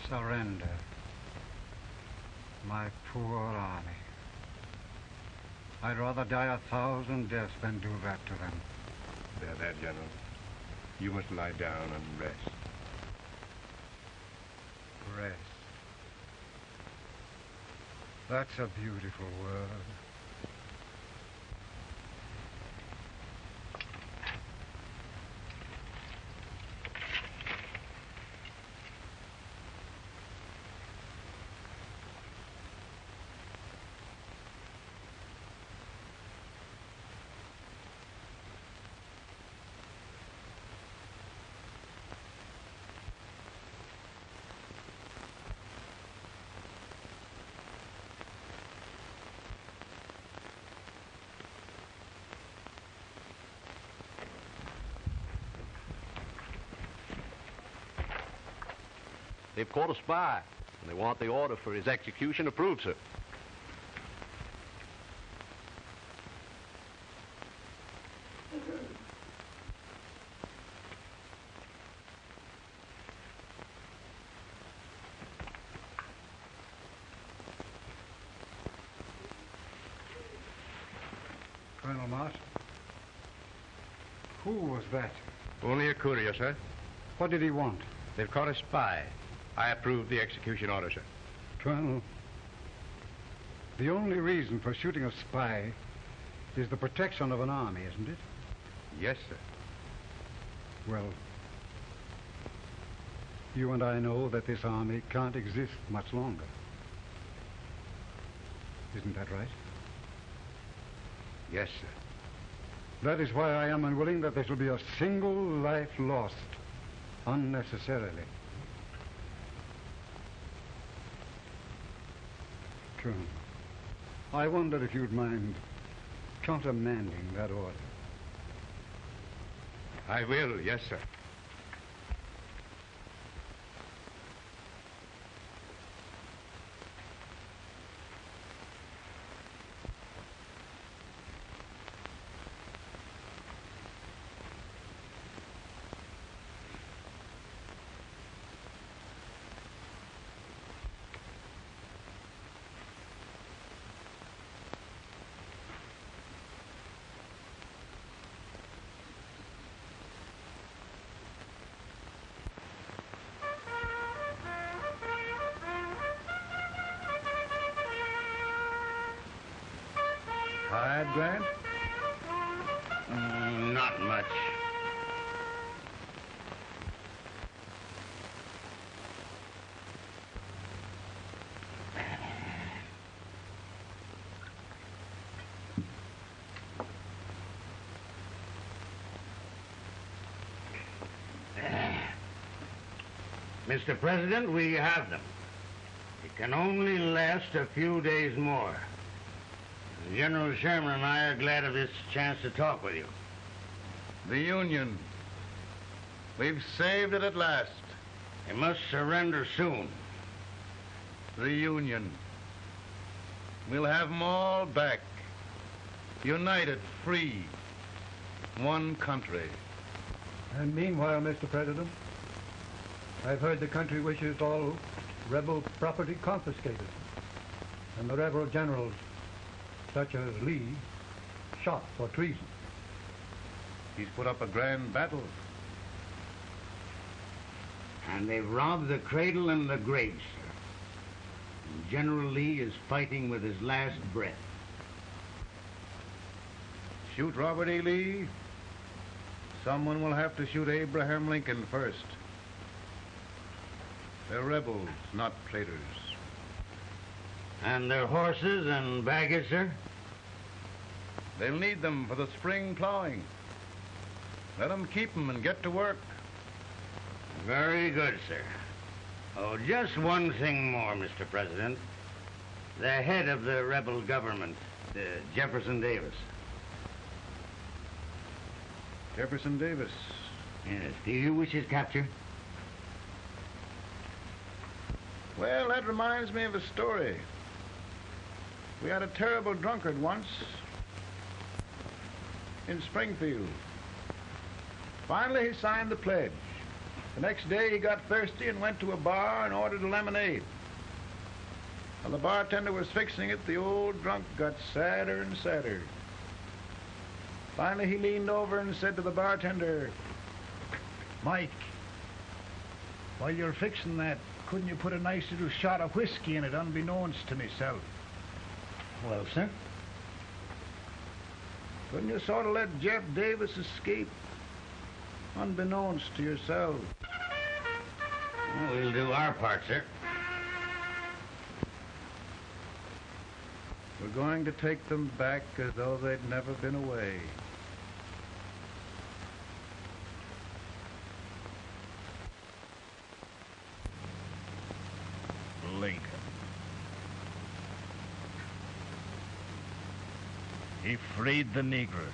Surrender. My poor army. I'd rather die 1,000 deaths than do that to them. There, there, General. You must lie down and rest. Rest. That's a beautiful word. They've caught a spy, and they want the order for his execution approved, sir. Colonel Marsh? Who was that? Only a courier, sir. What did he want? They've caught a spy. I approve the execution order, sir. Colonel, the only reason for shooting a spy is the protection of an army, isn't it? Yes, sir. Well, you and I know that this army can't exist much longer. Isn't that right? Yes, sir. That is why I am unwilling that there shall be a single life lost unnecessarily. Colonel, I wonder if you'd mind countermanding that order. I will, yes, sir. Tired, Grant? Not much. Mr. President, we have them. It can only last a few days more. General Sherman and I are glad of this chance to talk with you. The Union. We've saved it at last. You must surrender soon. The Union. We'll have them all back. United, free. One country. And meanwhile, Mr. President, I've heard the country wishes all rebel property confiscated, and the rebel generals, such as Lee, shot for treason. He's put up a grand battle. And they've robbed the cradle and the grave, sir. And General Lee is fighting with his last breath. Shoot Robert E. Lee. Someone will have to shoot Abraham Lincoln first. They're rebels, not traitors. And their horses and baggage, sir? They'll need them for the spring plowing. Let them keep them and get to work. Very good, sir. Oh, just one thing more, Mr. President. The head of the rebel government, Jefferson Davis. Jefferson Davis? Yes. Do you wish his capture? Well, that reminds me of a story. We had a terrible drunkard once in Springfield. Finally, he signed the pledge. The next day, he got thirsty and went to a bar and ordered a lemonade. While the bartender was fixing it, the old drunk got sadder and sadder. Finally, he leaned over and said to the bartender, "Mike, while you're fixing that, couldn't you put a nice little shot of whiskey in it, unbeknownst to myself?" Well, sir? Couldn't you sort of let Jeff Davis escape, unbeknownst to yourself? Well, we'll do our part, sir. We're going to take them back as though they'd never been away. Lincoln. He freed the Negroes.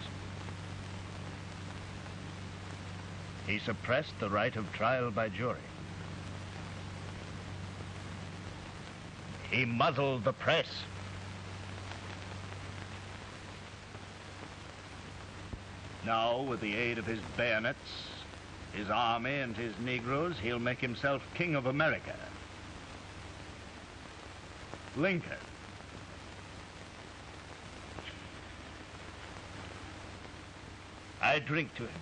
He suppressed the right of trial by jury. He muzzled the press. Now, with the aid of his bayonets, his army, and his Negroes, he'll make himself King of America. Lincoln. I drink to him.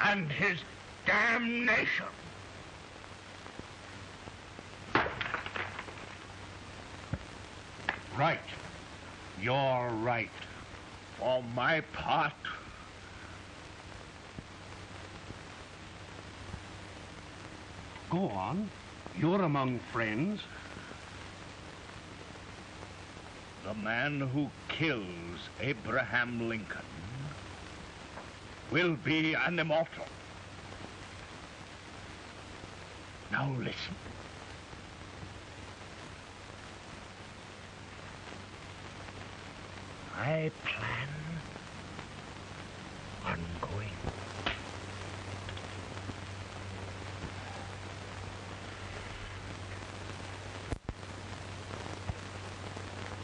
And his damnation. Right. You're right. For my part, go on. You're among friends. the man who kills Abraham Lincoln will be an immortal. Now listen. I plan on going.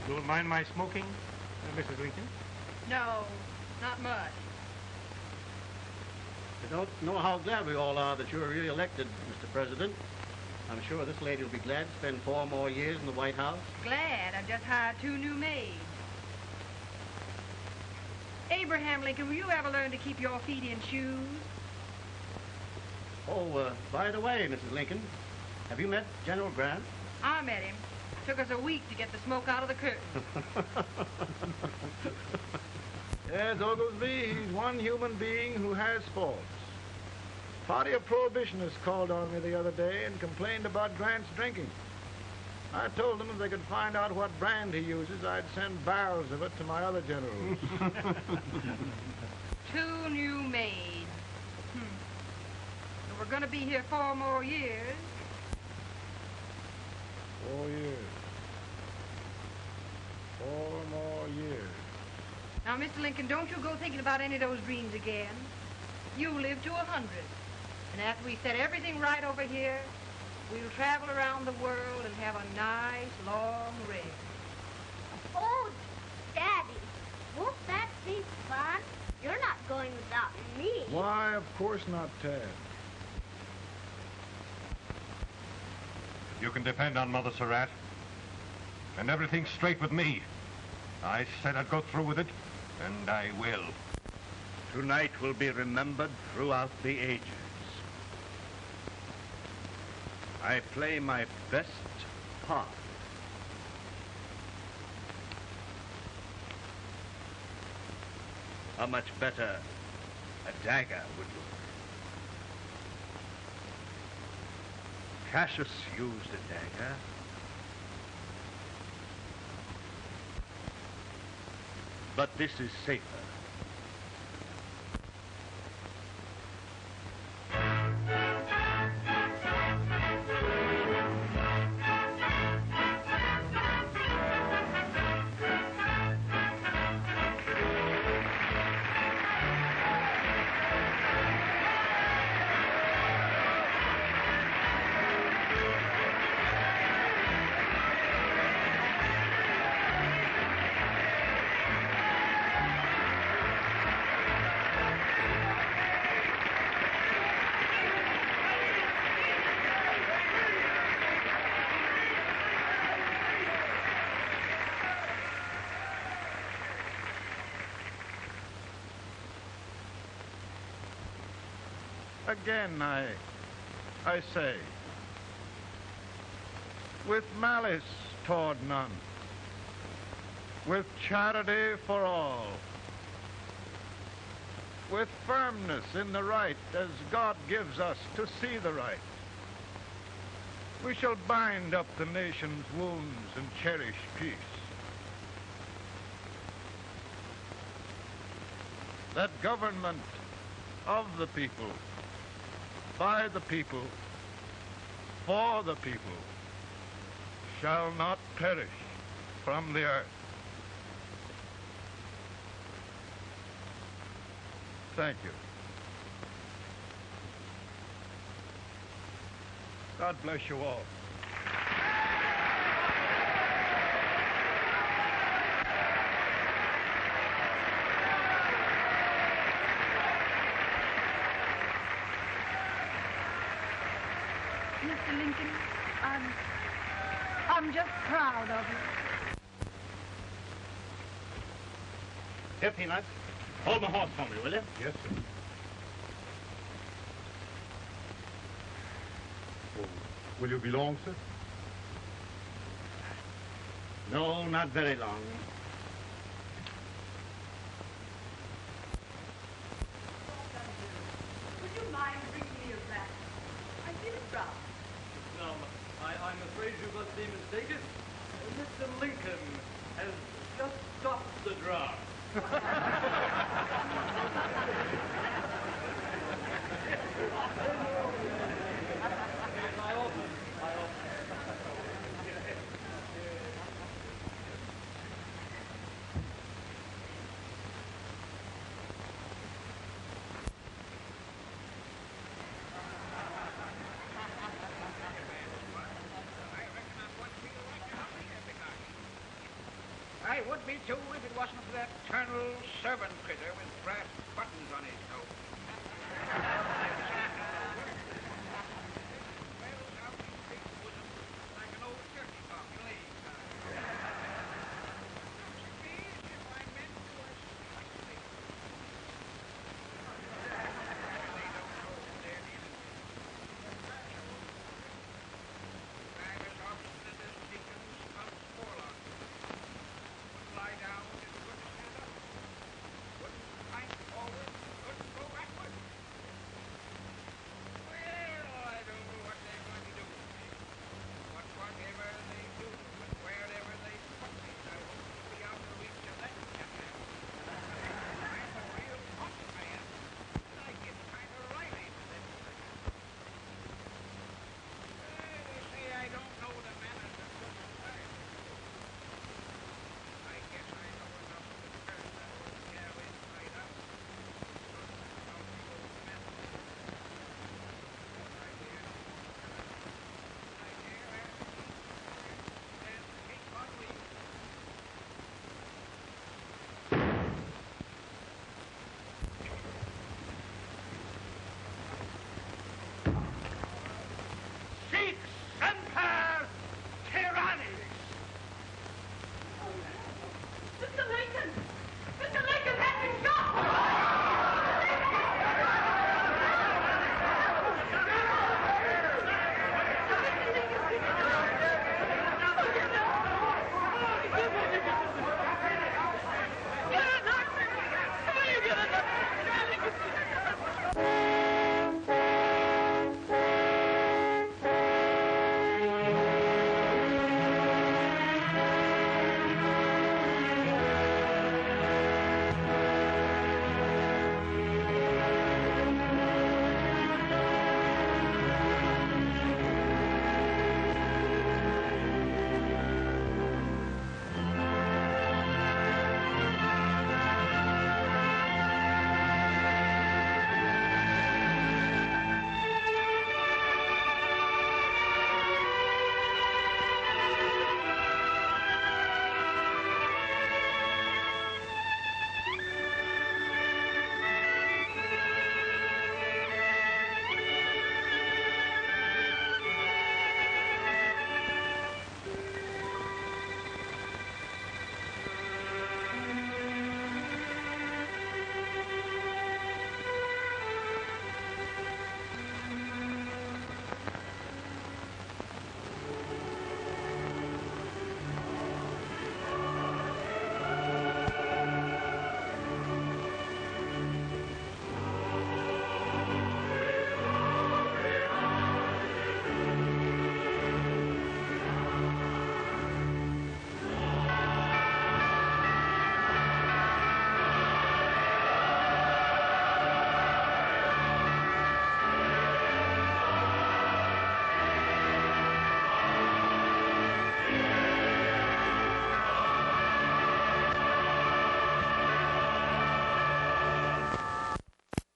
Don't mind my smoking, Mrs. Lincoln? No, not much. I don't know how glad we all are that you're re-elected, Mr. President. I'm sure this lady will be glad to spend 4 more years in the White House. Glad. I've just hired 2 new maids. Abraham Lincoln, will you ever learn to keep your feet in shoes? Oh, by the way, Mrs. Lincoln, have you met General Grant? I met him. Took us a week to get the smoke out of the curtain. Yes, Oglesby, he's one human being who has faults. A party of prohibitionists called on me the other day and complained about Grant's drinking. I told them if they could find out what brand he uses, I'd send barrels of it to my other generals. 2 new maids. So we're going to be here 4 more years. 4 years. 4 more years. Now, Mr. Lincoln, don't you go thinking about any of those dreams again. You live to 100. And after we set everything right over here, we'll travel around the world and have a nice, long rest. Oh, Daddy, won't that be fun? You're not going without me. Why, of course not, Tad. You can depend on Mother Surratt. And everything's straight with me. I said I'd go through with it, and I will. Tonight will be remembered throughout the ages. I play my best part. How much better a dagger would look. Cassius used a dagger. But this is safer. Again, I say, with malice toward none, with charity for all, with firmness in the right as God gives us to see the right, we shall bind up the nation's wounds and cherish peace. That government of the people, by the people, for the people, shall not perish from the earth. Thank you. God bless you all. Mr. Lincoln, I'm just proud of you. Here, Peanut. Hold my horse for me, will you? Yes, sir. Oh, will you be long, sir? No, not very long. Would you mind bringing me a glass? I feel it brown. Now, I'm afraid you must be mistaken. Mr. Lincoln has just stopped the draft. I would be too if it wasn't for that eternal servant critter with brass buttons on his coat.